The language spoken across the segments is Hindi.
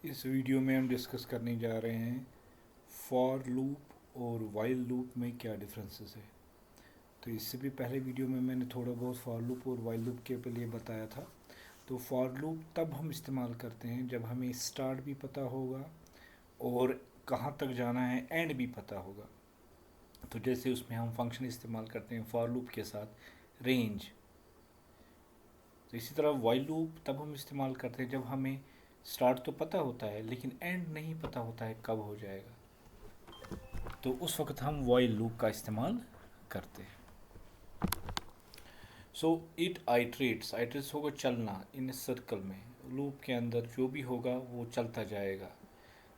इस वीडियो में हम डिस्कस करने जा रहे हैं फॉर लूप और वाइल लूप में क्या डिफरेंसेस है। तो इससे भी पहले वीडियो में मैंने थोड़ा बहुत फॉर लूप और वाइल लूप के लिए बताया था। तो फॉर लूप तब हम इस्तेमाल करते हैं जब हमें स्टार्ट भी पता होगा और कहाँ तक जाना है एंड भी पता होगा। तो जैसे उसमें हम फंक्शन इस्तेमाल करते हैं फॉर लूप के साथ रेंज। तो इसी तरह वाइल लूप तब हम इस्तेमाल करते हैं जब हमें स्टार्ट तो पता होता है लेकिन एंड नहीं पता होता है कब हो जाएगा। तो उस वक्त हम वाइल लूप का इस्तेमाल करते हैं। सो इट आइट्रेट्स होगा चलना इन सर्कल में। लूप के अंदर जो भी होगा वो चलता जाएगा।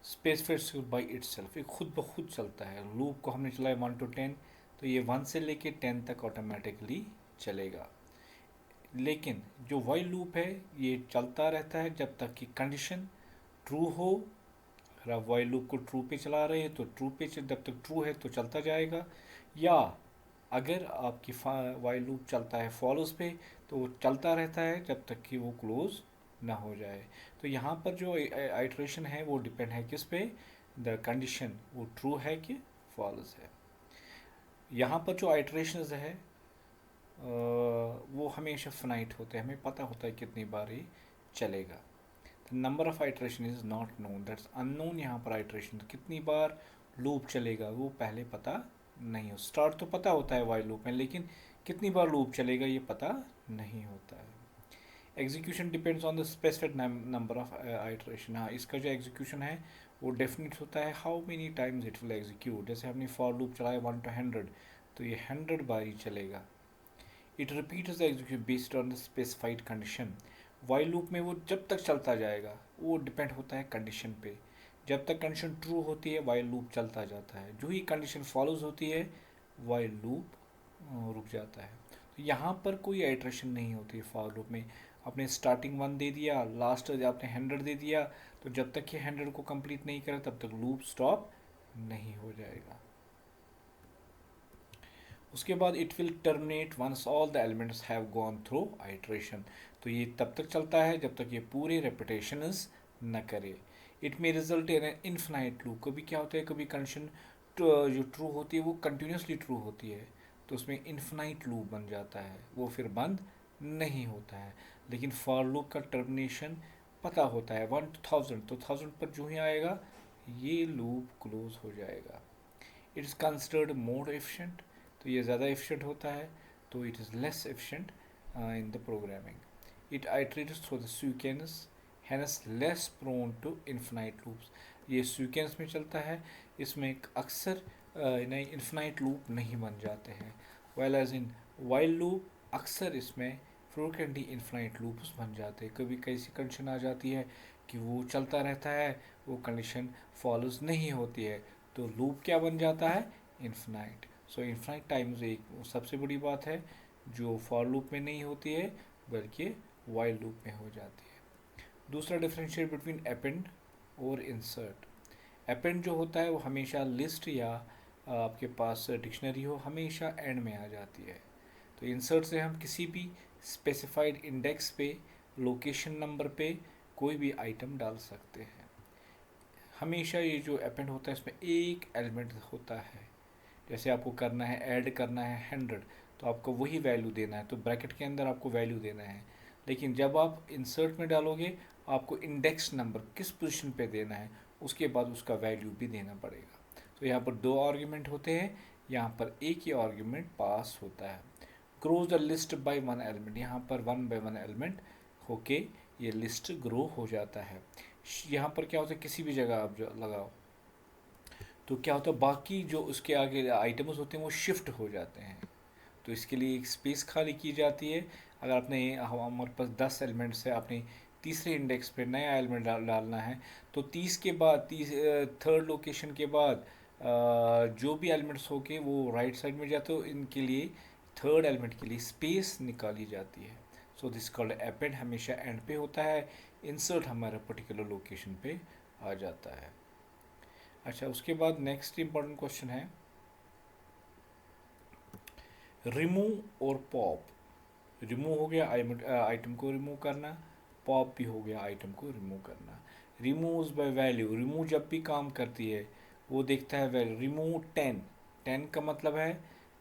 स्पेसिफाइड बाई इट सेल्फ, ये खुद ब खुद चलता है। लूप को हमने चलाया 1 to 10, तो ये 1 से लेके 10 तक ऑटोमेटिकली चलेगा। लेकिन जो वाइल लूप है ये चलता रहता है जब तक कि कंडीशन ट्रू हो। अगर आप वाइल लूप को ट्रू पे चला रहे हैं तो ट्रू पे, जब तक ट्रू है तो चलता जाएगा। या अगर आपकी वाइल लूप चलता है फॉलोज पे तो वो चलता रहता है जब तक कि वो क्लोज ना हो जाए। तो यहाँ पर जो आइट्रेशन है वो डिपेंड है किस पे, द कंडीशन वो ट्रू है कि फॉल्स है। यहाँ पर जो आइट्रेशन है वो हमेशा फिनाइट होते हैं, हमें पता होता है कितनी बार ही चलेगा। Number of iteration is not known, that's unknown. यहाँ पर आइट्रेशन कितनी बार लूप चलेगा वो पहले पता नहीं हो। स्टार्ट तो पता होता है वाइल लूप में, लेकिन कितनी बार लूप चलेगा ये पता नहीं होता है। Execution depends on the specific number of iteration. हाँ, इसका जो एग्जीक्यूशन है वो डेफिनेट होता है how many times it will execute. जैसे हमने फॉर लूप चलाया 1 to 100, तो ये 100 बार ही चलेगा। It repeats the execution based on the specified condition. While loop में वो जब तक चलता जाएगा वो डिपेंड होता है कंडीशन पे। जब तक कंडीशन ट्रू होती है वाइल लूप चलता जाता है, जो ही कंडीशन फॉलोज होती है वाइल लूप रुक जाता है। तो यहाँ पर कोई आइट्रेशन नहीं होती है फॉर लूप में। आपने स्टार्टिंग 1 दे दिया, लास्ट आपने 100 दे दिया, तो जब तक ये 100 को कंप्लीट नहीं करे तब तक लूप स्टॉप नहीं हो जाएगा। उसके बाद it will terminate once all the elements have gone through iteration. तो ये तब तक चलता है जब तक ये पूरे रेपिटेशंस न करे। It may result in an infinite loop. कभी क्या होता है, कभी कंडीशन जो ट्रू होती है वो कंटिन्यूसली ट्रू होती है, तो उसमें इन्फिनाइट लूप बन जाता है, वो फिर बंद नहीं होता है। लेकिन फॉर लूप का टर्मिनेशन पता होता है 1 to 1000, तो 1000 पर जो ही आएगा ये लूप क्लोज हो जाएगा। It is considered more efficient, तो ये ज़्यादा एफिशिएंट होता है, तो it is less efficient in the programming. It iterates through the sequence, hence less prone to infinite loops. ये सीक्वेंस में चलता है, इसमें अक्सर नए इन्फिनाइट लूप नहीं बन जाते हैं। Well as in while loop अक्सर इसमें फ्रीक्वेंटली इन्फिनाइट लूप्स बन जाते हैं। कभी कैसी कंडीशन आ जाती है कि वो चलता रहता है, वो कंडीशन फॉलोज नहीं होती है, तो लूप क्या बन जाता है, इन्फिनाइट। सो इन्फिनाइट टाइम्स एक सबसे बड़ी बात है जो फॉर लूप में नहीं होती है बल्कि वाइल लूप में हो जाती है। दूसरा डिफरेंशिएट बिटवीन अपेंड और इंसर्ट। अपेंड जो होता है वो हमेशा लिस्ट या आपके पास डिक्शनरी हो हमेशा एंड में आ जाती है। तो इंसर्ट से हम किसी भी स्पेसिफाइड इंडेक्स पे, लोकेशन नंबर पे कोई भी आइटम डाल सकते हैं। हमेशा ये जो अपेंड होता है इसमें एक एलिमेंट होता है। जैसे आपको करना है, ऐड करना है 100, तो आपको वही वैल्यू देना है, तो ब्रैकेट के अंदर आपको वैल्यू देना है। लेकिन जब आप इंसर्ट में डालोगे आपको इंडेक्स नंबर किस पोजीशन पे देना है उसके बाद उसका वैल्यू भी देना पड़ेगा। तो यहाँ पर 2 आर्ग्यूमेंट होते हैं, यहाँ पर एक ही आर्ग्यूमेंट पास होता है। Grows the list by 1 element, यहाँ पर 1 by 1 एलिमेंट होके ये लिस्ट ग्रो हो जाता है। यहाँ पर क्या होता है, किसी भी जगह आप जो लगाओ तो क्या होता है बाकी जो उसके आगे आइटम्स होते हैं वो शिफ्ट हो जाते हैं। तो इसके लिए एक स्पेस खाली की जाती है। अगर आपने हमारे पास 10 एलिमेंट्स है, आपने तीसरे इंडेक्स पे नया एलिमेंट डालना है, तो 30 के बाद थर्ड लोकेशन के बाद जो भी एलिमेंट्स होके वो राइट साइड में जाते हो, इनके लिए थर्ड एलिमेंट के लिए स्पेस निकाली जाती है। सो दिस कॉल्ड अपेंड, हमेशा एंड पे होता है। इंसर्ट हमारा पर्टिकुलर लोकेशन पे आ जाता है। अच्छा, उसके बाद नेक्स्ट इंपॉर्टेंट क्वेश्चन है रिमूव और पॉप। रिमूव हो गया आइटम को रिमूव करना, पॉप भी हो गया आइटम को रिमूव करना। रिमूव्स बाय वैल्यू, रिमूव जब भी काम करती है वो देखता है वैल्यू। रिमूव 10, 10 का मतलब है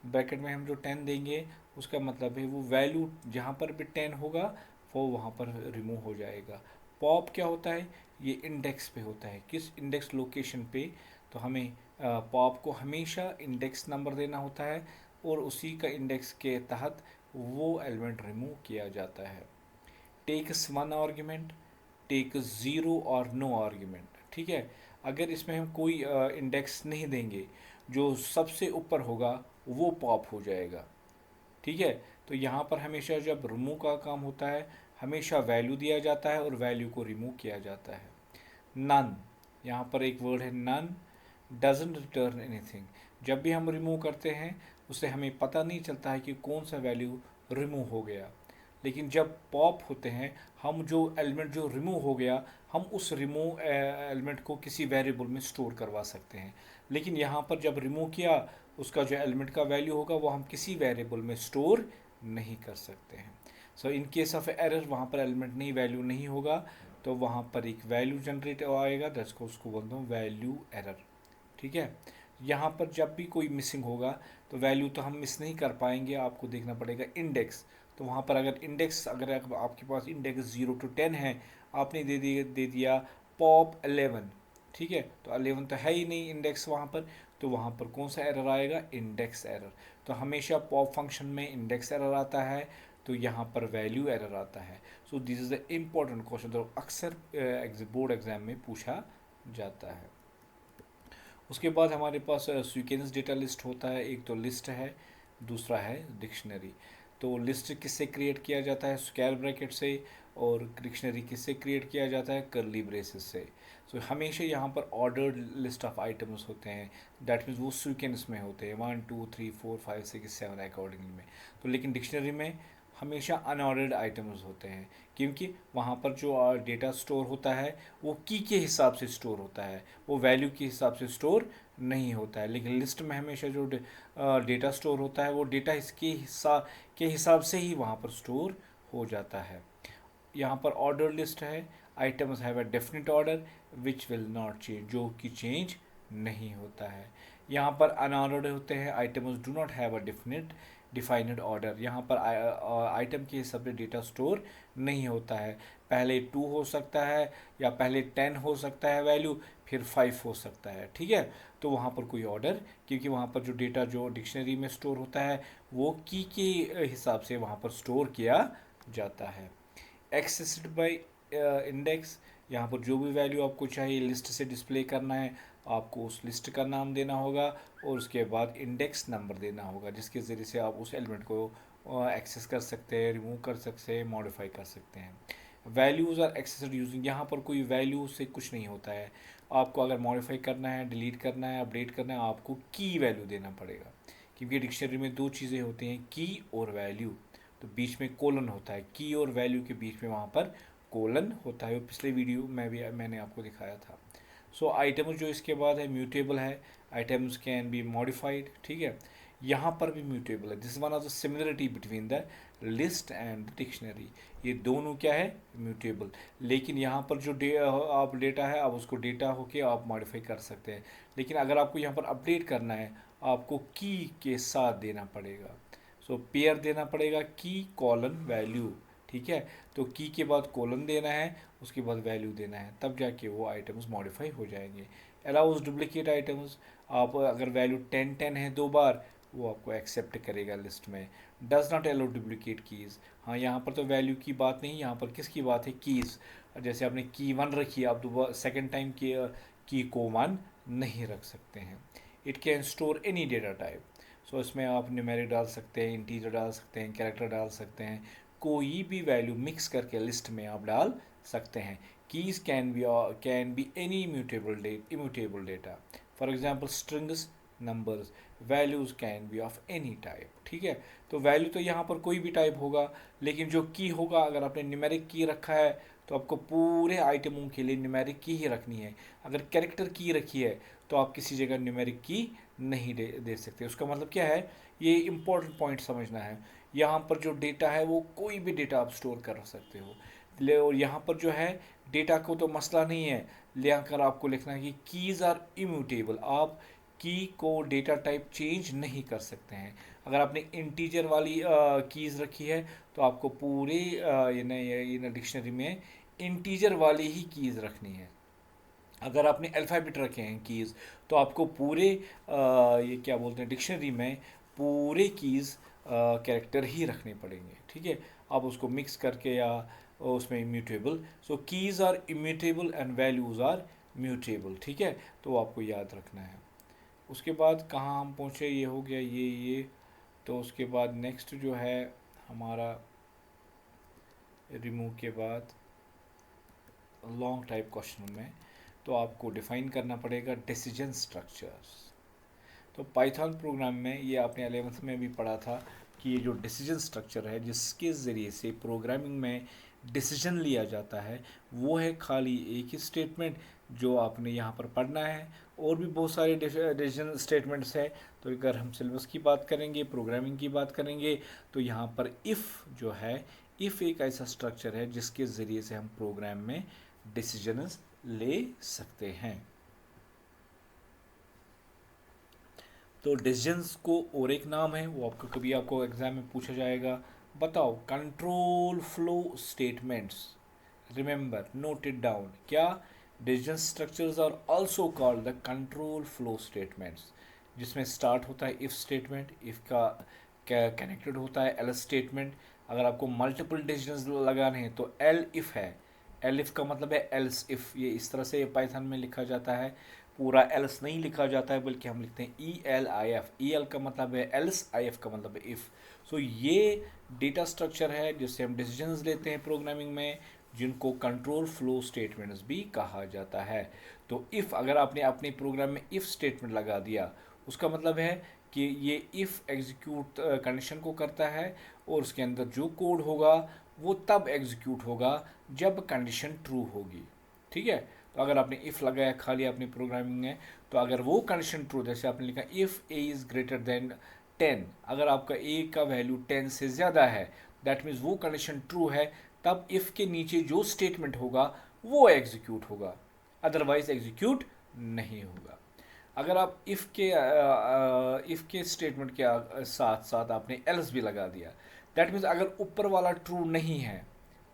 ब्रैकेट में हम जो 10 देंगे उसका मतलब है वो वैल्यू जहाँ पर भी 10 होगा वो वहाँ पर रिमूव हो जाएगा। पॉप क्या होता है, ये इंडेक्स पे होता है, किस इंडेक्स लोकेशन पे, तो हमें पॉप को हमेशा इंडेक्स नंबर देना होता है और उसी का इंडेक्स के तहत वो एलिमेंट रिमूव किया जाता है। Takes one argument, take zero और नो आर्ग्यूमेंट। ठीक है, अगर इसमें हम कोई इंडेक्स नहीं देंगे, जो सबसे ऊपर होगा वो पॉप हो जाएगा। ठीक है, तो यहाँ पर हमेशा जब रिमूव का काम होता है हमेशा वैल्यू दिया जाता है और वैल्यू को रिमूव किया जाता है। नन, यहाँ पर एक वर्ड है नन, डजंट रिटर्न एनीथिंग। जब भी हम रिमूव करते हैं उससे हमें पता नहीं चलता है कि कौन सा वैल्यू रिमूव हो गया, लेकिन जब पॉप होते हैं हम जो एलिमेंट जो रिमूव हो गया हम उस रिमूव एलिमेंट को किसी वेरिएबल में स्टोर करवा सकते हैं। लेकिन यहाँ पर जब रिमूव किया उसका जो एलिमेंट का वैल्यू होगा वो हम किसी वेरिएबल में स्टोर नहीं कर सकते हैं। सो इन केस ऑफ एरर वहाँ पर एलिमेंट नहीं वैल्यू नहीं होगा तो वहाँ पर एक वैल्यू जनरेट आएगा, दैट्स को उसको बोलता हूँ वैल्यू एरर। ठीक है, यहाँ पर जब भी कोई मिसिंग होगा तो वैल्यू तो हम मिस नहीं कर पाएंगे, आपको देखना पड़ेगा इंडेक्स। तो वहाँ पर अगर इंडेक्स अगर आपके पास इंडेक्स 0 to 10 है, आपने दे दिया पॉप 11, ठीक है, तो 11 तो है ही नहीं इंडेक्स वहाँ पर, तो वहाँ पर कौन सा एरर आएगा, इंडेक्स एरर। तो हमेशा पॉप फंक्शन में इंडेक्स एरर आता है तो यहाँ पर वैल्यू एरर आता है। So this is the important question जो अक्सर बोर्ड एग्जाम में पूछा जाता है। उसके बाद हमारे पास सीक्वेंस डेटा लिस्ट होता है, एक तो लिस्ट है दूसरा है डिक्शनरी। तो लिस्ट किससे क्रिएट किया जाता है, स्क्वायर ब्रैकेट से, और डिक्शनरी किससे क्रिएट किया जाता है, कर्ली ब्रेसेस से। सो हमेशा यहाँ पर ऑर्डर्ड लिस्ट ऑफ आइटम्स होते हैं, दैट मीन्स वो सीक्वेंस में होते हैं 1 2 3 4 5 6 7 अकॉर्डिंगली में। तो लेकिन डिक्शनरी में हमेशा अनऑर्डर्ड आइटम्स होते हैं, क्योंकि वहाँ पर जो डेटा स्टोर होता है वो की के हिसाब से स्टोर होता है, वो वैल्यू के हिसाब से स्टोर नहीं होता है। लेकिन लिस्ट में हमेशा जो डेटा स्टोर होता है वो डेटा इसके हिसाब से ही वहाँ पर स्टोर हो जाता है। यहाँ पर ऑर्डर लिस्ट है, items have a definite order which will not change, जो कि चेंज नहीं होता है। यहाँ पर अनऑर्डर्ड होते हैं, items do not have a definite defined order. यहाँ पर आइटम के हिसाब से डेटा स्टोर नहीं होता है, पहले 2 हो सकता है या पहले 10 हो सकता है वैल्यू, फिर 5 हो सकता है। ठीक है, तो वहाँ पर कोई ऑर्डर, क्योंकि वहाँ पर जो डेटा जो डिक्शनरी में स्टोर होता है वो की के हिसाब से वहाँ पर स्टोर किया जाता है। एक्सेस्ड बाय इंडेक्स, यहाँ पर जो भी वैल्यू आपको चाहिए लिस्ट से डिस्प्ले करना है आपको उस लिस्ट का नाम देना होगा और उसके बाद इंडेक्स नंबर देना होगा, जिसके ज़रिए से आप उस एलिमेंट को एक्सेस कर सकते हैं, रिमूव कर सकते हैं, मॉडिफाई कर सकते हैं। वैल्यूज़ आर एक्सेस्ड यूजिंग, यहाँ पर कोई वैल्यू से कुछ नहीं होता है, आपको अगर मॉडिफाई करना है, डिलीट करना है, अपडेट करना है, आपको की वैल्यू देना पड़ेगा, क्योंकि डिक्शनरी में दो चीज़ें होती हैं, की और वैल्यू। तो बीच में कोलन होता है, की और वैल्यू के बीच में वहाँ पर कोलन होता है, वो पिछले वीडियो में भी मैंने आपको दिखाया था। सो आइटम्स जो इसके बाद है म्यूटेबल है, आइटम्स कैन बी मॉडिफाइड। ठीक है, यहाँ पर भी म्यूटेबल है, this one of the similarity between the list and the dictionary, ये दोनों क्या है, म्यूटेबल। लेकिन यहाँ पर जो आप डेटा है आप उसको डेटा होके आप मॉडिफाई कर सकते हैं, लेकिन अगर आपको यहाँ पर अपडेट करना है आपको की के साथ देना पड़ेगा। सो पेयर देना पड़ेगा की कॉलन वैल्यू। ठीक है, तो की के बाद कॉलन देना है, उसके बाद वैल्यू देना है, तब जाके वो आइटम्स मॉडिफाई हो जाएंगे। अलाउज डुप्लीकेट आइटम्स, आप अगर वैल्यू 10 है 2 बार, वो आपको एक्सेप्ट करेगा लिस्ट में। Does not allow duplicate keys, हाँ यहाँ पर तो वैल्यू की बात नहीं, यहाँ पर किसकी बात है, कीज़। जैसे आपने की 1 रखी, आप दोबारा सेकेंड टाइम की को 1 नहीं रख सकते हैं। It can store any data type, so इसमें आप न्यूमेरिक डाल सकते हैं, इंटीजर डाल सकते हैं, कैरेक्टर डाल सकते हैं, कोई भी वैल्यू मिक्स करके लिस्ट में आप डाल सकते हैं। Keys can be any immutable data, for example strings, numbers, values can be of any type. ठीक है, तो वैल्यू तो यहाँ पर कोई भी टाइप होगा, लेकिन जो की होगा अगर आपने न्यूमेरिक की रखा है तो आपको पूरे आइटमों के लिए न्यूमेरिक की ही रखनी है। अगर कैरेक्टर की रखी है तो आप किसी जगह न्यूमेरिक की नहीं दे सकते। उसका मतलब क्या है, ये इंपॉर्टेंट पॉइंट समझना है, यहाँ पर जो डेटा है वो कोई भी डेटा आप स्टोर कर सकते हो। और यहाँ पर जो है डेटा को तो मसला नहीं है, ले आकर आपको लिखना है कि कीज़ आर इम्यूटेबल, आप की को डेटा टाइप चेंज नहीं कर सकते हैं। अगर आपने इंटीजर वाली कीज़ रखी है तो आपको पूरे ये डिक्शनरी में इंटीजर वाली ही कीज़ रखनी है। अगर आपने अल्फ़ाबेट रखे हैं कीज़ तो आपको पूरे ये क्या बोलते हैं डिक्शनरी में पूरे कीज़ कैरेक्टर ही रखने पड़ेंगे, ठीक है। आप उसको मिक्स करके या उसमें immutable, so keys are immutable and values are mutable, ठीक है। तो आपको याद रखना है। उसके बाद कहाँ हम पहुँचे, ये हो गया ये। तो उसके बाद नेक्स्ट जो है हमारा रिमूव के बाद लॉन्ग टाइप क्वेश्चन में तो आपको डिफाइन करना पड़ेगा डिसीजन स्ट्रक्चर्स। तो पाइथन प्रोग्राम में ये आपने 11th में भी पढ़ा था कि ये जो डिसीजन स्ट्रक्चर है जिसके ज़रिए से प्रोग्रामिंग में डिसीजन लिया जाता है वो है खाली एक ही स्टेटमेंट जो आपने यहाँ पर पढ़ना है। और भी बहुत सारे डिसीजन स्टेटमेंट्स हैं। तो अगर हम सिलेबस की बात करेंगे, प्रोग्रामिंग की बात करेंगे, तो यहाँ पर इफ़ जो है, इफ़ एक ऐसा स्ट्रक्चर है जिसके ज़रिए से हम प्रोग्राम में डिसीजंस ले सकते हैं। तो डिसीजंस को और एक नाम है, वो आपको कभी आपको एग्जाम में पूछा जाएगा। बताओ control flow statements, remember note it down. क्या decision structures are also called the control flow statements, जिसमें स्टार्ट होता है इफ स्टेटमेंट, इफ का कनेक्टेड होता है एल्स स्टेटमेंट। अगर आपको मल्टीपल डिसीजंस लगाने हैं तो एल इफ है, एल इफ का मतलब है एल्स इफ। ये इस तरह से पाइथन में लिखा जाता है, पूरा एल्स नहीं लिखा जाता है बल्कि हम लिखते हैं E L I F. E L का मतलब है एल्स, आई एफ का मतलब है इफ़। सो ये डेटा स्ट्रक्चर है जिससे हम डिसीजंस लेते हैं प्रोग्रामिंग में, जिनको कंट्रोल फ्लो स्टेटमेंट्स भी कहा जाता है। तो इफ़ अगर आपने अपने प्रोग्राम में इफ़ स्टेटमेंट लगा दिया, उसका मतलब है कि ये इफ़ एग्जीक्यूट कंडीशन को करता है और उसके अंदर जो कोड होगा वो तब एग्जीक्यूट होगा जब कंडीशन ट्रू होगी, ठीक है। तो अगर आपने इफ़ लगाया खाली अपनी प्रोग्रामिंग में, तो अगर वो कंडीशन ट्रू, जैसे आपने लिखा if A is greater than 10, अगर आपका ए का वैल्यू 10 से ज़्यादा है, दैट मीन्स वो कंडीशन ट्रू है, तब इफ़ के नीचे जो स्टेटमेंट होगा वो एग्जीक्यूट होगा, अदरवाइज एग्जीक्यूट नहीं होगा। अगर आप इफ़ के स्टेटमेंट के साथ साथ आपने एल्स भी लगा दिया, दैट मीन्स अगर ऊपर वाला ट्रू नहीं है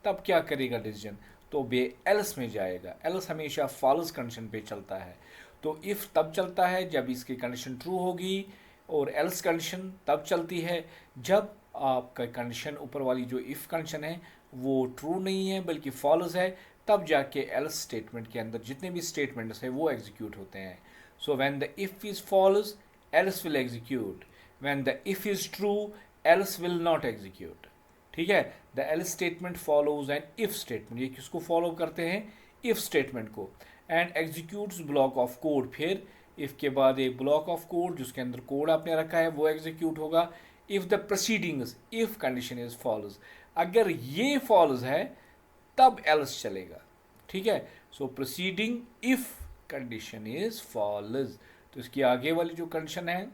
तब क्या करेगा डिसीजन, तो बे एल्स में जाएगा। एल्स हमेशा फॉल्स कंडीशन पे चलता है। तो इफ़ तब चलता है जब इसकी कंडीशन ट्रू होगी, और एल्स कंडीशन तब चलती है जब आपका कंडीशन ऊपर वाली जो इफ़ कंडीशन है वो ट्रू नहीं है बल्कि फॉल्स है, तब जाके एल्स स्टेटमेंट के अंदर जितने भी स्टेटमेंट्स हैं वो एग्जीक्यूट होते हैं। So when the if is false else will execute, when the if is true else will not execute, ठीक है। The else statement follows an if statement, ये किसको फॉलो करते हैं, इफ स्टेटमेंट को, and executes block of code. फिर इफ के बाद एक ब्लॉक ऑफ कोड जिसके अंदर कोड आपने रखा है वो एग्जीक्यूट होगा। If the proceedings if condition is false, अगर ये फॉल्स है तब एल्स चलेगा, ठीक है। So proceeding if condition is false, तो इसकी आगे वाली जो कंडीशन है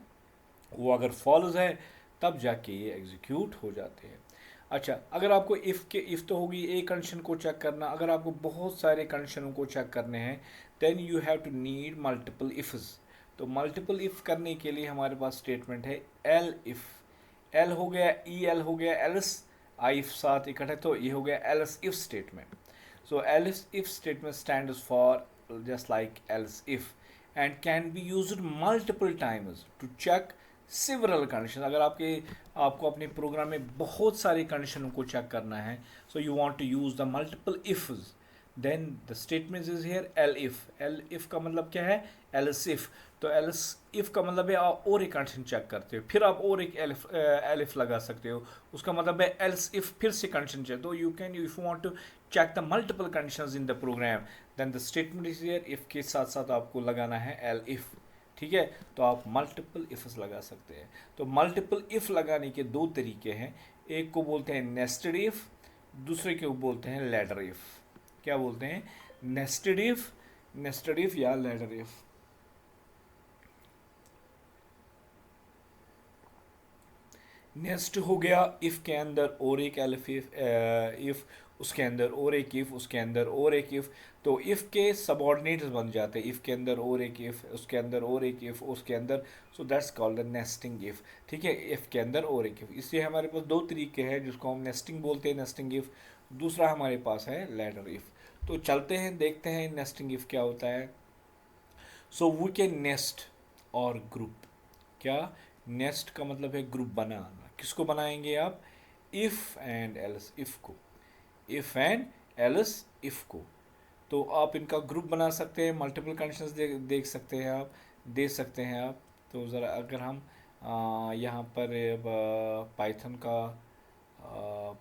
वो अगर फॉल्स है तब जाके ये एग्जीक्यूट हो जाते हैं। अच्छा, अगर आपको इफ़ के इफ़ तो होगी एक कंडीशन को चेक करना, अगर आपको बहुत सारे कंडीशनों को चेक करने हैं then you have to need multiple ifs. तो मल्टीपल इफ़ करने के लिए हमारे पास स्टेटमेंट है एल इफ़। एल हो गया, ई एल हो गया, एल्स आई इफ साथ इकट्ठे, तो ये हो गया else if statement. So else if statement stands for just like else if and can be used multiple times to check several conditions। अगर आपको अपने प्रोग्राम में बहुत सारी कंडीशनों को चेक करना है, so you want to use the multiple ifs, then the statement is here L if का मतलब क्या है, else if। तो else if का मतलब है आप और एक कंडीशन चेक करते हो, फिर आप और एक एल इफ लगा सकते हो, उसका मतलब है else if फिर से कंडीशन चेक। तो you can if you want to check the multiple conditions in the program then the statement is here if के साथ साथ आपको लगाना है एल इफ, ठीक है। तो आप मल्टीपल इफ्स लगा सकते हैं। तो मल्टीपल इफ लगाने के दो तरीके हैं, एक को बोलते हैं नेस्टेड इफ, दूसरे को बोलते हैं लैडर इफ। क्या बोलते हैं, नेस्टेड इफ या लैडर इफ। नेक्स्ट हो गया इफ के अंदर और एक एल्फ इफ उसके अंदर और एक इफ़, उसके अंदर और एक इफ़, तो इफ़ के सबऑर्डिनेट्स बन जाते हैं, इफ़ के अंदर और एक इफ़, उसके अंदर और एक इफ़, उसके अंदर, सो that's called the nesting if. ठीक है, इफ़ के अंदर और एक इफ़। इसलिए हमारे पास दो तरीके हैं जिसको हम नेस्टिंग बोलते हैं, नेस्टिंग इफ़। दूसरा हमारे पास है लैडर इफ़। तो चलते हैं, देखते हैं नेस्टिंग इफ़ क्या होता है। सो we can nest or group. क्या? नेस्ट का मतलब है ग्रुप बनाना। किसको बनाएंगे आप? इफ़ एंड एल्स इफ़ को, इफ़ एंड एल्स इफ़ को। तो आप इनका ग्रुप बना सकते हैं, मल्टीपल कंडीशंस देख सकते हैं आप, दे सकते हैं आप। तो ज़रा अगर हम यहाँ पर पाइथन का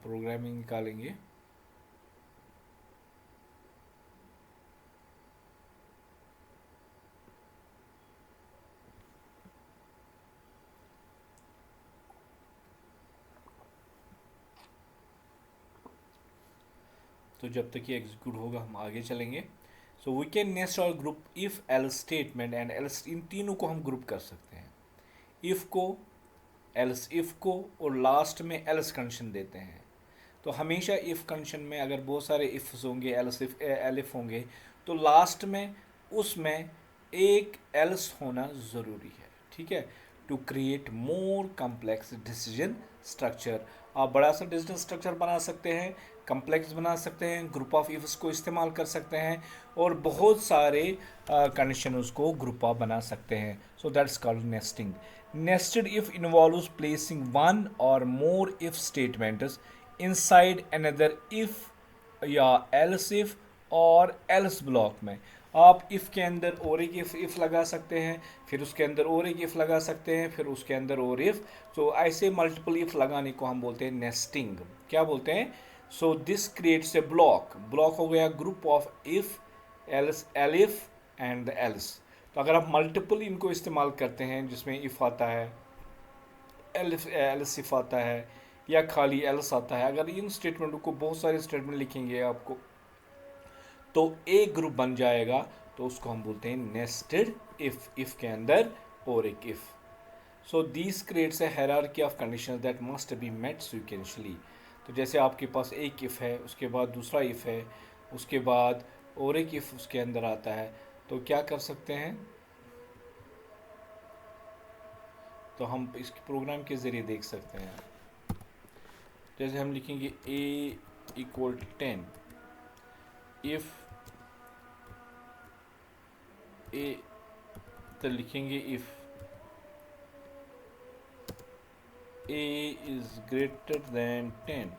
प्रोग्रामिंग निकालेंगे। तो जब तक ये एग्जीक्यूट होगा हम आगे चलेंगे। So we can nest or group if else statement and else, इन तीनों को हम ग्रुप कर सकते हैं। इफ़ को, एल्स इफ़ को, और लास्ट में एल्स कंडीशन देते हैं। तो हमेशा इफ़ कंडीशन में अगर बहुत सारे इफ़्स होंगे, एल्स इफ एलिफ होंगे, तो लास्ट में उसमें एक एल्स होना ज़रूरी है। ठीक है, to create more complex decision structure. आप बड़ा सा डिसीजन स्ट्रक्चर बना सकते हैं, कम्प्लेक्स बना सकते हैं, ग्रुप ऑफ इफ्स को इस्तेमाल कर सकते हैं, और बहुत सारे कंडीशन उसको ग्रुप ऑफ बना सकते हैं। So that's called nesting. Nested if involves placing one or more if statements inside another if या else if or else block में। आप इफ़ के अंदर और एक इफ़ लगा सकते हैं, फिर उसके अंदर और एक इफ़ लगा सकते हैं, फिर उसके अंदर और इफ़। तो ऐसे मल्टीपल इफ़ लगाने को हम बोलते हैं नेस्टिंग। क्या बोलते हैं? सो this creates A block. Block हो गया group of if, else, elif and else. तो अगर आप मल्टीपल इनको इस्तेमाल करते हैं जिसमें इफ़ आता है, एल्स एल्स इफ आता है, या खाली एल्स आता है, अगर इन स्टेटमेंटों को बहुत सारे स्टेटमेंट लिखेंगे आपको तो एक ग्रुप बन जाएगा। तो उसको हम बोलते हैं नेस्टेड इफ, इफ के अंदर और एक if. So this creates a hierarchy of conditions that must be met sequentially. तो जैसे आपके पास एक इफ है, उसके बाद दूसरा इफ है, उसके बाद और एक इफ उसके अंदर आता है, तो क्या कर सकते हैं? तो हम इसके प्रोग्राम के ज़रिए देख सकते हैं। जैसे हम लिखेंगे a इक्वल 10, इफ ए, तो लिखेंगे if a is greater than 10,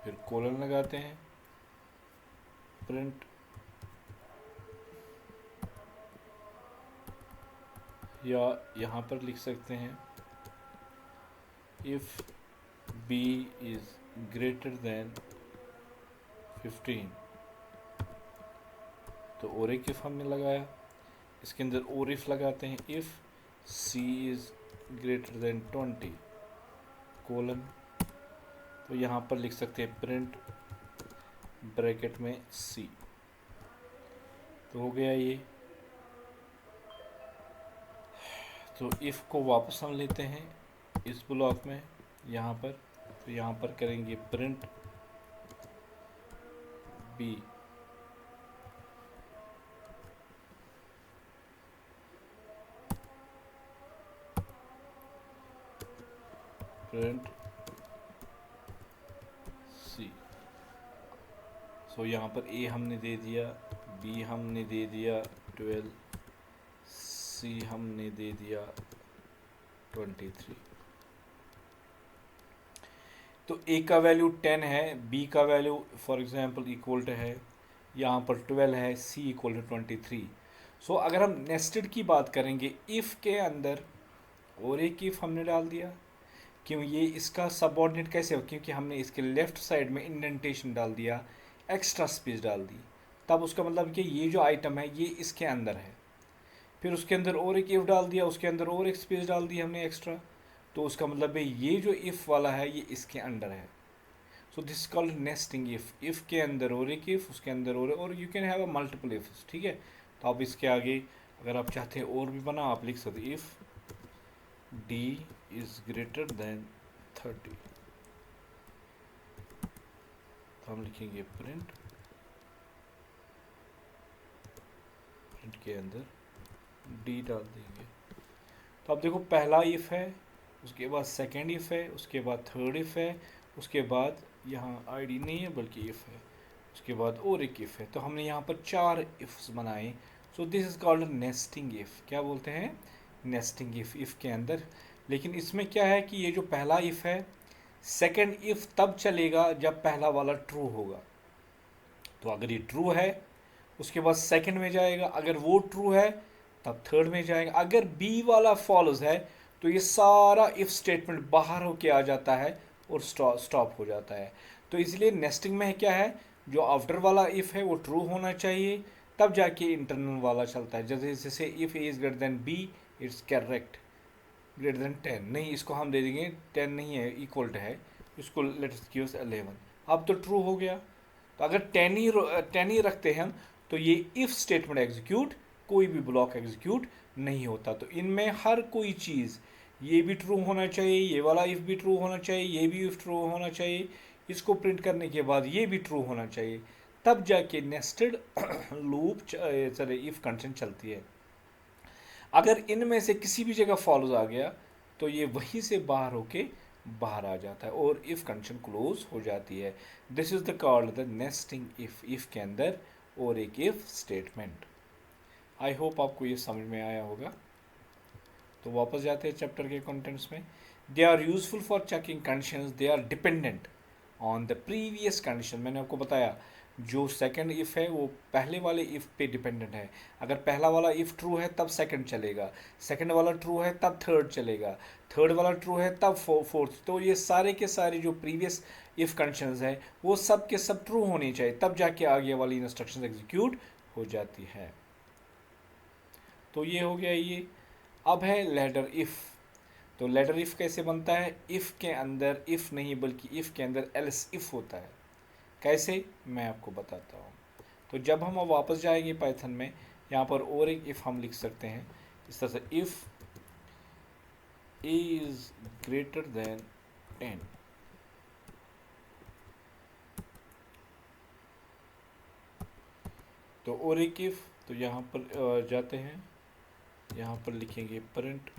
फिर कोलन लगाते हैं, प्रिंट, या यहाँ पर लिख सकते हैं if b is greater then 15। तो और एक इफ हमने लगाया, इसके अंदर और इफ लगाते हैं, if c is greater then 20, colon. तो यहाँ पर लिख सकते हैं प्रिंट ब्रैकेट में c। तो हो गया ये। तो इफ़ को वापस हम लेते हैं इस ब्लॉक में, यहाँ पर। तो यहाँ पर करेंगे प्रिंट बी, प्रिंट सी। सो यहाँ पर ए हमने दे दिया, बी हमने दे दिया 12, सी हमने दे दिया 23। तो ए का वैल्यू 10 है, बी का value for example equal to है यहाँ पर 12 है, सी इक्वल टू 23। सो अगर हम नेस्टेड की बात करेंगे, इफ़ के अंदर और एक इफ़ हमने डाल दिया। क्यों? ये इसका सबऑर्डिनेट कैसे हो? क्योंकि हमने इसके लेफ्ट साइड में इंडेंटेशन डाल दिया, एक्स्ट्रा स्पेस डाल दी, तब उसका मतलब कि ये जो आइटम है ये इसके अंदर है। फिर उसके अंदर और एक इफ़ डाल दिया, उसके अंदर और एक स्पेस डाल दी हमने एक्स्ट्रा, तो उसका मतलब है ये जो इफ़ वाला है ये इसके अंदर है। So this called nesting if. If के अंदर और एक इफ़, उसके अंदर और you can have a multiple ifs. ठीक है, तो आप इसके आगे अगर आप चाहते हैं और भी बना, आप लिख सकते if d is greater than 30। हम लिखेंगे प्रिंट के अंदर डी डाल देंगे। तो अब देखो पहला इफ है, उसके बाद सेकेंड इफ है, उसके बाद थर्ड इफ है, उसके बाद यहाँ आईडी नहीं है बल्कि इफ है, उसके बाद और एक इफ है। तो हमने यहाँ पर 4 इफ्स बनाए। So this is called nesting if. क्या बोलते हैं? नेस्टिंग इफ के अंदर। लेकिन इसमें क्या है कि ये जो पहला इफ है, सेकेंड इफ तब चलेगा जब पहला वाला ट्रू होगा। तो अगर ये ट्रू है उसके बाद सेकंड में जाएगा, अगर वो ट्रू है तब थर्ड में जाएगा। अगर बी वाला फॉल्स है तो ये सारा इफ स्टेटमेंट बाहर होके आ जाता है और स्टॉप हो जाता है। तो इसलिए नेस्टिंग में क्या है, जो आफ्टर वाला इफ है वो ट्रू होना चाहिए, तब जाके इंटरनल वाला चलता है। जैसे if A is greater than B, it's correct. Greater than 10 नहीं, इसको हम दे देंगे 10 नहीं है, इक्वल है, इसको लेट्स गिव 11। अब तो ट्रू हो गया। तो अगर 10 ही रखते हैं हम, तो ये इफ स्टेटमेंट एग्जीक्यूट, कोई भी ब्लॉक एग्जीक्यूट नहीं होता। तो इनमें हर कोई चीज़, ये भी ट्रू होना चाहिए, ये वाला इफ भी ट्रू होना चाहिए, ये भी इफ ट्रू होना चाहिए, इसको प्रिंट करने के बाद ये भी ट्रू होना चाहिए, तब जाके nested loop sorry if condition चलती है। अगर इनमें से किसी भी जगह फॉल्स आ गया तो ये वहीं से बाहर होके बाहर आ जाता है और इफ कंडीशन क्लोज हो जाती है। This is the called the nesting if के अंदर और एक इफ स्टेटमेंट। आई होप आपको ये समझ में आया होगा। तो वापस जाते हैं चैप्टर के कंटेंट्स में। They are useful for checking conditions, they are dependent on the previous condition. मैंने आपको बताया जो सेकंड इफ है वो पहले वाले इफ पे डिपेंडेंट है। अगर पहला वाला इफ ट्रू है तब सेकंड चलेगा, सेकंड वाला ट्रू है तब थर्ड चलेगा, थर्ड वाला ट्रू है तब फोर्थ। तो ये सारे के सारे जो प्रीवियस इफ कंडीशंस है वो सब के सब ट्रू होनी चाहिए, तब जाके आगे वाली इंस्ट्रक्शंस एग्जीक्यूट हो जाती है। तो ये हो गया ये। अब है लेडर इफ। तो लेडर इफ कैसे बनता है? इफ के अंदर इफ नहीं बल्कि इफ के अंदर एल्स इफ होता है। कैसे, मैं आपको बताता हूँ। तो जब हम अब वापस जाएंगे पाइथन में, यहाँ पर और एक इफ हम लिख सकते हैं इस तरह से, if A is greater than 10। तो और एक इफ, तो यहाँ पर जाते हैं, यहाँ पर लिखेंगे प्रिंट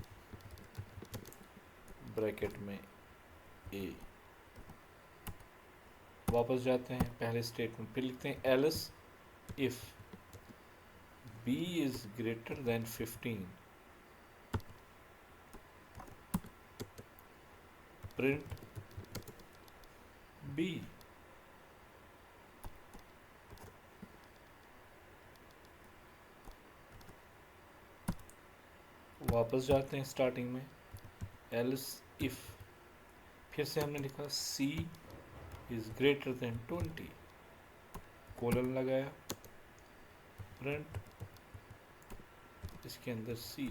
ब्रैकेट में ए। वापस जाते हैं पहले स्टेटमेंट, फिर लिखते हैं else if b is greater then 15, print b। वापस जाते हैं स्टार्टिंग में, एल्स इफ, फिर से हमने लिखा c is greater then 20, colon लगाया, प्रिंट इसके अंदर c।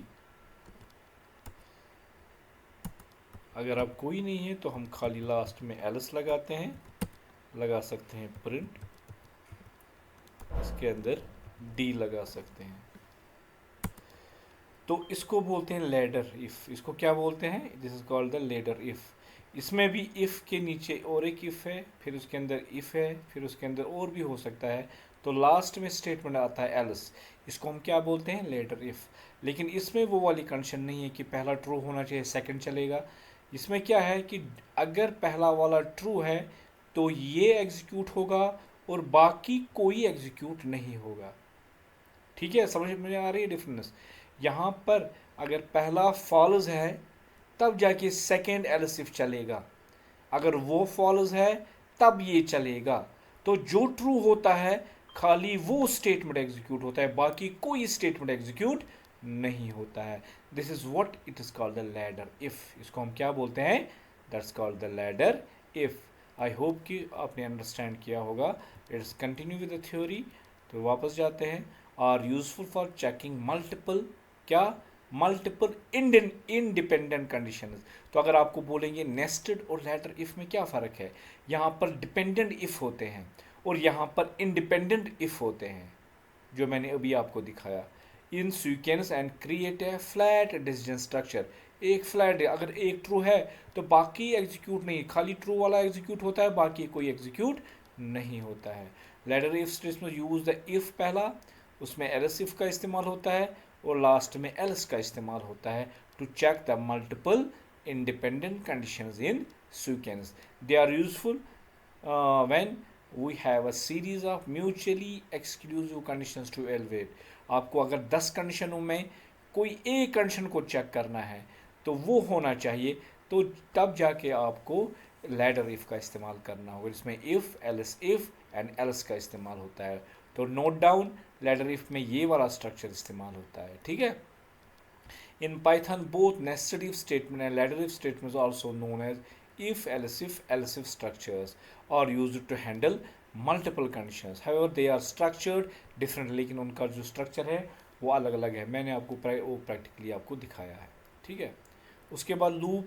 अगर आप कोई नहीं है तो हम खाली लास्ट में एल्स लगाते हैं, लगा सकते हैं प्रिंट, इसके अंदर d लगा सकते हैं। तो इसको बोलते हैं लेडर इफ। इसको क्या बोलते हैं? This is called the ladder if. इसमें भी इफ के नीचे और एक इफ है, फिर उसके अंदर इफ है, फिर उसके अंदर और भी हो सकता है, तो लास्ट में स्टेटमेंट आता है एल्स। इसको हम क्या बोलते हैं? Ladder if. लेकिन इसमें वो वाली कंडीशन नहीं है कि पहला ट्रू होना चाहिए सेकंड चलेगा। इसमें क्या है कि अगर पहला वाला ट्रू है तो ये एग्जीक्यूट होगा और बाकी कोई एग्जीक्यूट नहीं होगा। ठीक है, समझ में आ रही है डिफरेंस? यहाँ पर अगर पहला फॉल्स है तब जाके सेकेंड एल्स इफ चलेगा, अगर वो फॉल्स है तब ये चलेगा। तो जो ट्रू होता है खाली वो स्टेटमेंट एग्जीक्यूट होता है, बाकी कोई स्टेटमेंट एग्जीक्यूट नहीं होता है। This is what it is called the ladder if. इसको हम क्या बोलते हैं? That's called the ladder if. I hope कि आपने अंडरस्टैंड किया होगा। It's continue with the theory. तो वापस जाते हैं। Are useful for checking multiple, क्या? Multiple independent conditions. तो अगर आपको बोलेंगे नेस्टेड और लैडर इफ में क्या फ़र्क है, यहाँ पर डिपेंडेंट इफ होते हैं और यहाँ पर इंडिपेंडेंट इफ होते हैं, जो मैंने अभी आपको दिखाया। In sequence and create a flat decision structure. एक फ्लैट, अगर एक ट्रू है तो बाकी एग्जीक्यूट नहीं, खाली ट्रू वाला एग्जीक्यूट होता है, बाकी कोई एग्जीक्यूट नहीं होता है। लैडर इफ स्टेटमेंट में यूज द इफ पहला, उसमें एल्स इफ का इस्तेमाल होता है और लास्ट में एल्स का इस्तेमाल होता है to check the multiple independent conditions in sequence. They are useful when we have a series of mutually exclusive conditions to evaluate. आपको अगर 10 कंडीशनों में कोई एक कंडीशन को चेक करना है तो वो होना चाहिए, तो तब जाके आपको लैडर इफ का इस्तेमाल करना होगा, जिसमें इफ एंड एल्स का इस्तेमाल होता है। तो नोट डाउन, लैडर इफ में ये वाला स्ट्रक्चर इस्तेमाल होता है, ठीक है। In Python, both nested if statement and ladder if statements, also known as if, else if structures, are used to handle multiple conditions. However, they are structured differently, लेकिन उनका जो स्ट्रक्चर है वो अलग अलग है। मैंने आपको वो प्रैक्टिकली आपको दिखाया है, ठीक है। उसके बाद लूप,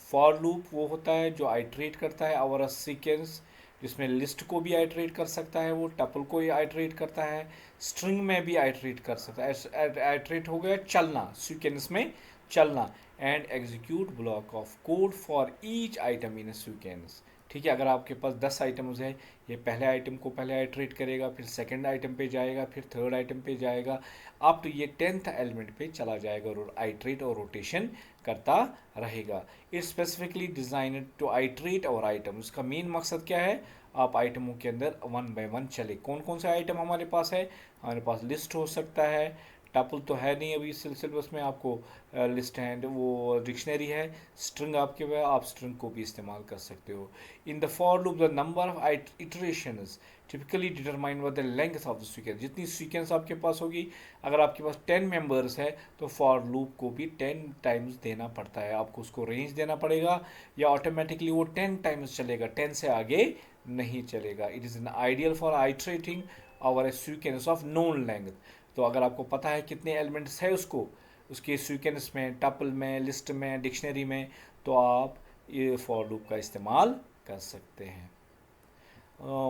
फॉर लूप वो होता है जो आइट्रेट करता है ओवर अ सीक्वेंस, जिसमें लिस्ट को भी आइट्रेट कर सकता है, वो टपल को ही आइट्रेट करता है, स्ट्रिंग में भी आइट्रेट कर सकता है। आइट्रेट हो गया चलना, सीक्वेंस में चलना, and execute block of code for each item in sequence, ठीक है। अगर आपके पास 10 आइटम्स है, ये पहले आइटम को पहले आइट्रेट करेगा, फिर सेकंड आइटम पे जाएगा, फिर थर्ड आइटम पे जाएगा, अब तो ये 10th एलिमेंट पे चला जाएगा और आइट्रेट और रोटेशन करता रहेगा। It's specifically designed to iterate और आइटम, उसका मेन मकसद क्या है, आप आइटमों के अंदर वन बाय वन चले। कौन कौन से आइटम हमारे पास है, हमारे पास लिस्ट हो सकता है, टपल तो है नहीं अभी सिलेबस में, आपको लिस्ट है वो डिक्शनरी है, स्ट्रिंग आपके पास, आप स्ट्रिंग को भी इस्तेमाल कर सकते हो। In the for loop the number of iterations typically determine by the length of the sequence, जितनी सीक्वेंस आपके पास होगी, अगर आपके पास 10 मेंबर्स है तो फॉर लूप को भी 10 टाइम्स देना पड़ता है, आपको उसको रेंज देना पड़ेगा, या ऑटोमेटिकली वो 10 टाइम्स चलेगा, 10 से आगे नहीं चलेगा। It is an ideal for iterating over a sequence of known length. तो अगर आपको पता है कितने एलिमेंट्स है उसको, उसके सीक्वेंस में, टपल में, लिस्ट में, डिक्शनरी में, तो आप ये फॉर लूप का इस्तेमाल कर सकते हैं।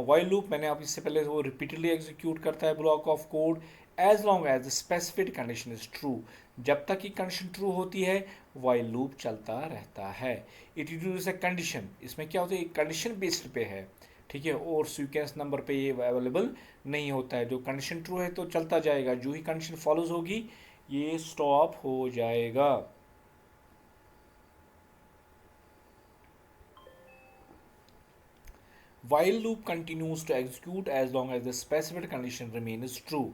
वाइल लूप मैंने आप इससे पहले वो रिपीटेडली एग्जीक्यूट करता है block of code as long as the specific condition is true, जब तक कि कंडीशन ट्रू होती है वाइल लूप चलता रहता है। इट यूज ए कंडीशन, इसमें क्या होता है, कंडीशन बेस्ड पे है, ठीक है, और सीक्वेंस नंबर पे ये अवेलेबल नहीं होता है। जो कंडीशन ट्रू है तो चलता जाएगा, जो ही कंडीशन फॉलोज होगी ये स्टॉप हो जाएगा। While loop continues to execute as long as the specified condition remains true.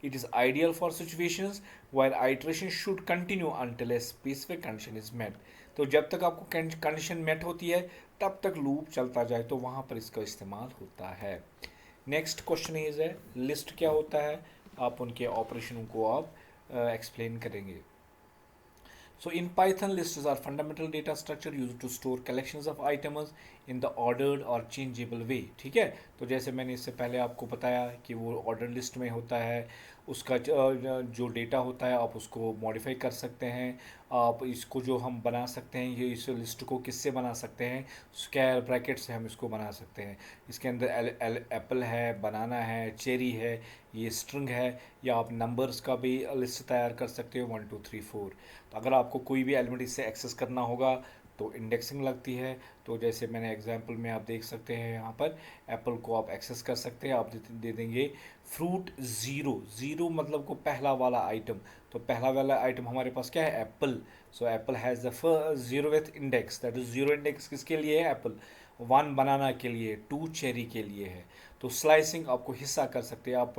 It is ideal for situations where iteration should continue until a specific condition is met. तो जब तक आपको कंडीशन मेट होती है तब तक लूप चलता जाए, तो वहाँ पर इसका इस्तेमाल होता है। नेक्स्ट क्वेश्चन इज है लिस्ट क्या होता है, आप उनके ऑपरेशनों को आप एक्सप्लेन करेंगे। So in Python, lists are fundamental data structure used to store collections of items in the ordered or changeable way, ठीक है। तो जैसे मैंने इससे पहले आपको बताया कि वो ऑर्डर लिस्ट में होता है, उसका जो डेटा होता है आप उसको मॉडिफाई कर सकते हैं, आप इसको जो हम बना सकते हैं, ये इस लिस्ट को किससे बना सकते हैं, स्क्वायर ब्रैकेट से हम इसको बना सकते हैं। इसके अंदर एप्पल है, बनाना है, चेरी है, ये स्ट्रिंग है, या आप नंबर्स का भी लिस्ट तैयार कर सकते हो 1 2 3 4। तो अगर आपको कोई भी एलिमेंट इससे एक्सेस करना होगा तो इंडेक्सिंग लगती है। तो जैसे मैंने एग्जांपल में आप देख सकते हैं, यहाँ पर एप्पल को आप एक्सेस कर सकते हैं, आप दे देंगे फ्रूट ज़ीरो, ज़ीरो मतलब को पहला वाला आइटम, तो पहला वाला आइटम हमारे पास क्या है, apple. So apple has the zeroth index, that is zero index किसके लिए है, एप्पल। 1 बनाना के लिए, 2 चेरी के लिए है। तो स्लाइसिंग आपको हिस्सा कर सकते हैं, आप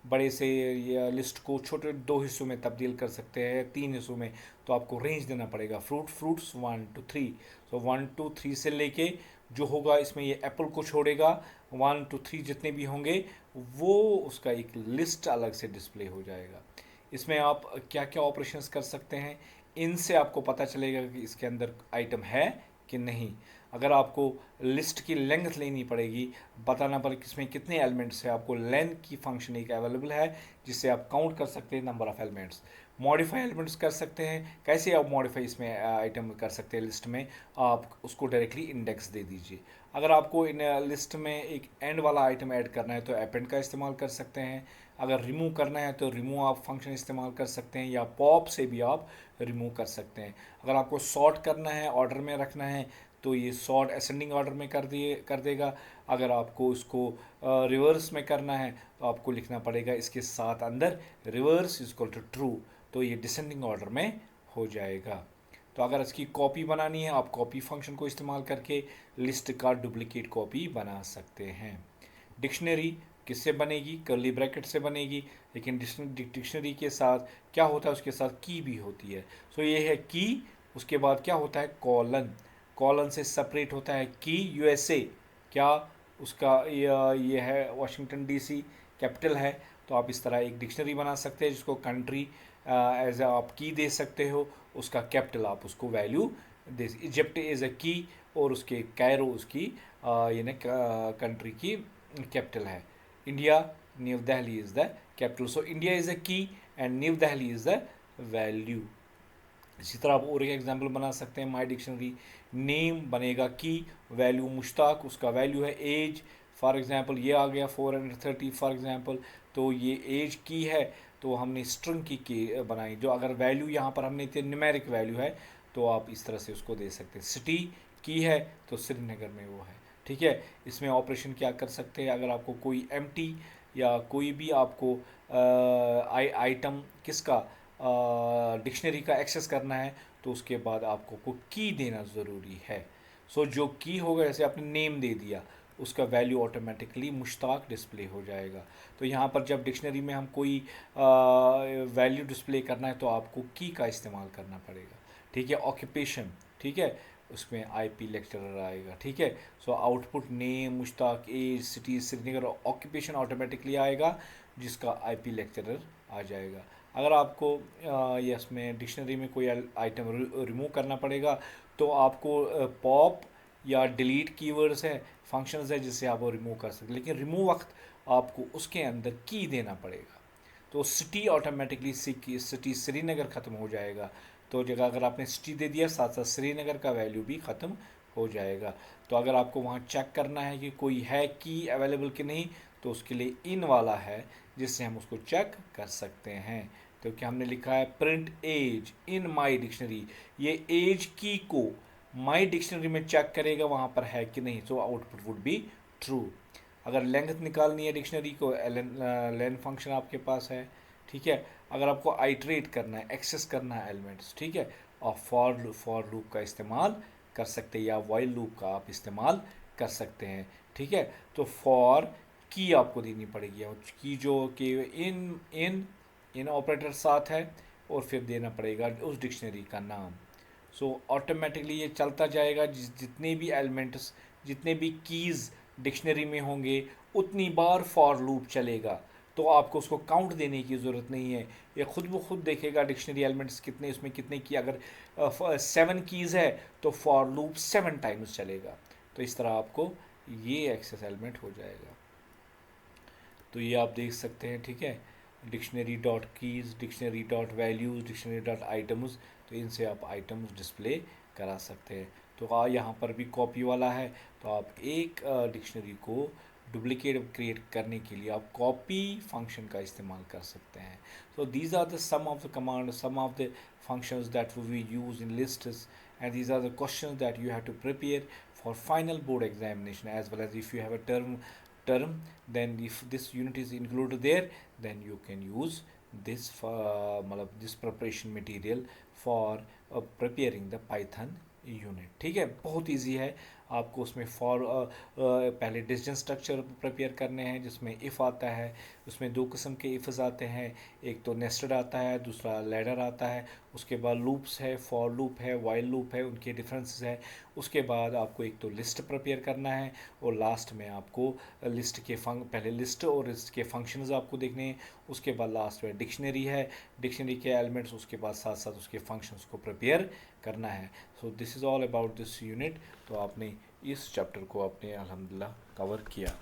बड़े से लिस्ट को छोटे 2 हिस्सों में तब्दील कर सकते हैं, 3 हिस्सों में। तो आपको रेंज देना पड़ेगा, फ्रूट्स 1 2 3। सो 1 2 3 से लेके जो होगा इसमें ये एप्पल को छोड़ेगा, 1 2 3 जितने भी होंगे वो उसका एक लिस्ट अलग से डिस्प्ले हो जाएगा। इसमें आप क्या क्या ऑपरेशंस कर सकते हैं, इनसे आपको पता चलेगा कि इसके अंदर आइटम है कि नहीं। अगर आपको लिस्ट की लेंथ लेनी पड़ेगी, बताना पड़ेगा इसमें कितने एलिमेंट्स है, आपको लेंथ की फंक्शन एक अवेलेबल है जिससे आप काउंट कर सकते हैं number of elements. Modify elements कर सकते हैं, कैसे आप मॉडिफाई इसमें आइटम कर सकते हैं लिस्ट में, आप उसको डायरेक्टली इंडेक्स दे दीजिए। अगर आपको इन लिस्ट में एक एंड वाला आइटम ऐड करना है तो अपेंड का इस्तेमाल कर सकते हैं। अगर रिमूव करना है तो रिमूव आप फंक्शन इस्तेमाल कर सकते हैं, या पॉप से भी आप रिमूव कर सकते हैं। अगर आपको सॉर्ट करना है, ऑर्डर में रखना है, तो ये सॉर्ट असेंडिंग ऑर्डर में कर देगा। अगर आपको इसको रिवर्स में करना है तो आपको लिखना पड़ेगा इसके साथ अंदर reverse is equal to true, तो ये डिसेंडिंग ऑर्डर में हो जाएगा। तो अगर इसकी कॉपी बनानी है आप कॉपी फंक्शन को इस्तेमाल करके लिस्ट का डुप्लीकेट कॉपी बना सकते हैं। डिक्शनरी किससे बनेगी? कर्ली ब्रैकेट से बनेगी, लेकिन डिक्शनरी के साथ क्या होता है, उसके साथ की भी होती है। सो ये है की, उसके बाद क्या होता है कॉलन, कॉलन से सेपरेट होता है की यूएसए, क्या उसका ये है वाशिंगटन डीसी कैपिटल है। तो आप इस तरह एक डिक्शनरी बना सकते हैं जिसको कंट्री एज आप की दे सकते हो, उसका कैपिटल आप उसको value they. Egypt is a की और उसके कैरो उसकी यानी कंट्री की कैपिटल है। India, New Delhi is the capital, so India is a key and New Delhi is the value. इसी तरह आप और एक एग्जाम्पल बना सकते हैं, माई डिक्शनरी नेम बनेगा की, वैल्यू मुश्ताक, उसका वैल्यू है एज। फॉर एग्जांपल ये आ गया 430 फॉर एग्जांपल, तो ये एज की है, तो हमने स्ट्रिंग की बनाई, जो अगर वैल्यू यहाँ पर हमने न्यूमेरिक वैल्यू है तो आप इस तरह से उसको दे सकते हैं। सिटी की है तो श्रीनगर में वो है, ठीक है। इसमें ऑपरेशन क्या कर सकते हैं, अगर आपको कोई एम्प्टी या कोई भी आपको आइटम किसका डिक्शनरी का एक्सेस करना है तो उसके बाद आपको को की देना ज़रूरी है। सो जो की होगा, जैसे आपने नेम दे दिया, उसका वैल्यू ऑटोमेटिकली मुश्ताक डिस्प्ले हो जाएगा। तो यहाँ पर जब डिक्शनरी में हम कोई वैल्यू डिस्प्ले करना है तो आपको की का इस्तेमाल करना पड़ेगा, ठीक है। ऑक्यूपेशन, ठीक है, उसमें आईपी लेक्चरर आएगा, ठीक है। So output name Mushtaq age city Srinagar, occupation automatically आएगा जिसका आईपी लेक्चरर आ जाएगा। अगर आपको ये इसमें डिक्शनरी में कोई आइटम रिमूव करना पड़ेगा तो आपको पॉप या डिलीट कीवर्ड्स है, फंक्शंस है जिससे आप वो रिमूव कर सकते हैं, लेकिन रिमूव वक्त आपको उसके अंदर की देना पड़ेगा। तो सिटी ऑटोमेटिकली सिटी श्रीनगर ख़त्म हो जाएगा, तो जगह अगर आपने सिटी दे दिया साथ साथ श्रीनगर का वैल्यू भी ख़त्म हो जाएगा। तो अगर आपको वहाँ चेक करना है कि कोई है की अवेलेबल कि नहीं, तो उसके लिए इन वाला है जिससे हम उसको चेक कर सकते हैं। तो क्या हमने लिखा है print as in my dictionary, ये एज की को माई डिक्शनरी में चेक करेगा वहाँ पर है कि नहीं, so output would be true. अगर लेंथ निकालनी है डिक्शनरी को, लेन फंक्शन आपके पास है, ठीक है। अगर आपको आइट्रेट करना है, एक्सेस करना है एलिमेंट्स, ठीक है, और फॉर लूप का इस्तेमाल कर सकते हैं या वाइल लूप का आप इस्तेमाल कर सकते हैं, ठीक है। तो फॉर की आपको देनी पड़ेगी, की जो कि इन ऑपरेटर साथ है, और फिर देना पड़ेगा उस डिक्शनरी का नाम। सो ऑटोमेटिकली ये चलता जाएगा, जितने भी एलिमेंट्स, जितने भी कीज़ डिक्शनरी में होंगे उतनी बार फॉर लूप चलेगा, तो आपको उसको काउंट देने की ज़रूरत नहीं है, ये खुद ब खुद देखेगा डिक्शनरी एलिमेंट्स कितने, उसमें कितने की, अगर 7 कीज़ है तो फॉर लूप 7 टाइम्स चलेगा। तो इस तरह आपको ये एक्सेस एलिमेंट हो जाएगा। तो ये आप देख सकते हैं, ठीक है, dictionary dot keys, dictionary dot values, dictionary dot items, तो इनसे आप आइटम्स डिस्प्ले करा सकते हैं। तो यहाँ पर भी कॉपी वाला है, तो आप एक डिक्शनरी को डुप्लीकेट क्रिएट करने के लिए आप कॉपी फंक्शन का इस्तेमाल कर सकते हैं। So these are the some of the command, some of the functions that we use in lists, and these are the questions that you have to prepare for final board examination, as well as if you have a term, then if this unit is included there, then you can use this this preparation material for preparing the Python unit, ठीक है। बहुत इजी है, आपको उसमें फॉर पहले डिस्टेंस स्ट्रक्चर प्रिपेयर करने हैं जिसमें इफ़ आता है, उसमें दो किस्म के इफ़्स आते हैं, एक तो नेस्टेड आता है, दूसरा लैडर आता है। उसके बाद लूप्स है, फॉर लूप है, वाइल लूप है, उनके डिफरेंसेस है। उसके बाद आपको एक तो लिस्ट प्रिपेयर करना है, और लास्ट में आपको लिस्ट के पहले लिस्ट और लिस्ट के फंक्शंस आपको देखने हैं। उसके बाद लास्ट में डिक्शनरी है, डिक्शनरी के एलिमेंट्स, उसके बाद साथ साथ उसके फंक्शंस को प्रिपेयर करना है। So this is all about this unit. तो आपने इस चैप्टर को आपने अल्हम्दुलिल्लाह कवर किया।